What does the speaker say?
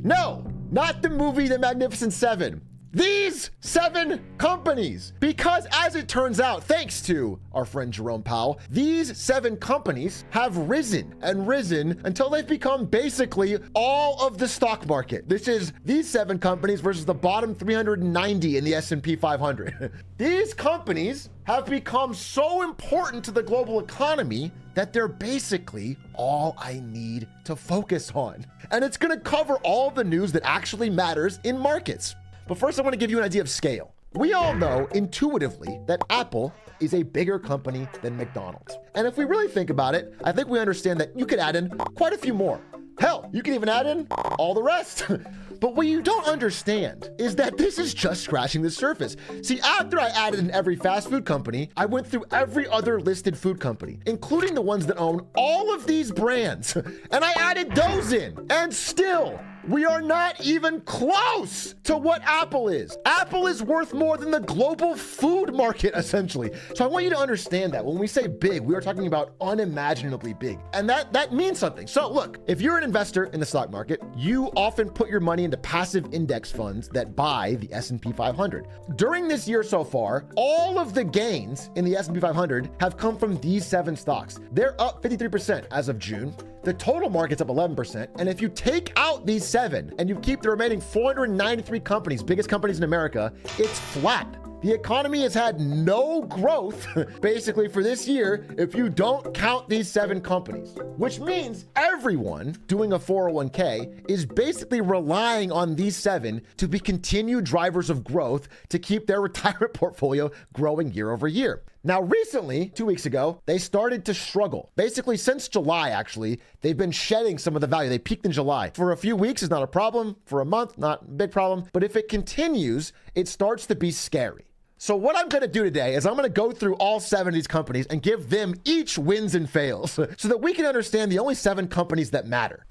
No, not the movie The Magnificent Seven. These 7 companies. Because as it turns out, thanks to our friend Jerome Powell, these 7 companies have risen and risen until they've become basically all of the stock market. This is these 7 companies versus the bottom 390 in the S&P 500. These companies have become so important to the global economy that they're basically all I need to focus on. And it's gonna cover all the news that actually matters in markets. But first, I want to give you an idea of scale. We all know intuitively that Apple is a bigger company than McDonald's. And if we really think about it, I think we understand that you could add in quite a few more. Hell, you can even add in all the rest. But what you don't understand is that this is just scratching the surface. See, after I added in every fast food company, I went through every other listed food company, including the ones that own all of these brands. And I added those in. And still, we are not even close to what Apple is. Apple is worth more than the global food market, essentially. So I want you to understand that when we say big, we are talking about unimaginably big. And that means something. So look, if you're an investor in the stock market, you often put your money into passive index funds that buy the S&P 500. During this year so far, all of the gains in the S&P 500 have come from these 7 stocks. They're up 53% as of June. The total market's up 11%. And if you take out these 7 and you keep the remaining 493 companies, biggest companies in America, it's flat. The economy has had no growth basically for this year if you don't count these 7 companies, which means everyone doing a 401k is basically relying on these 7 to be continued drivers of growth to keep their retirement portfolio growing year over year. Now, recently, 2 weeks ago, they started to struggle. Basically, since July, actually, they've been shedding some of the value. They peaked in July. For a few weeks, it's not a problem. For a month, not a big problem. But if it continues, it starts to be scary. So what I'm going to do today is I'm going to go through all 7 of these companies and give them each wins and fails so that we can understand the only 7 companies that matter.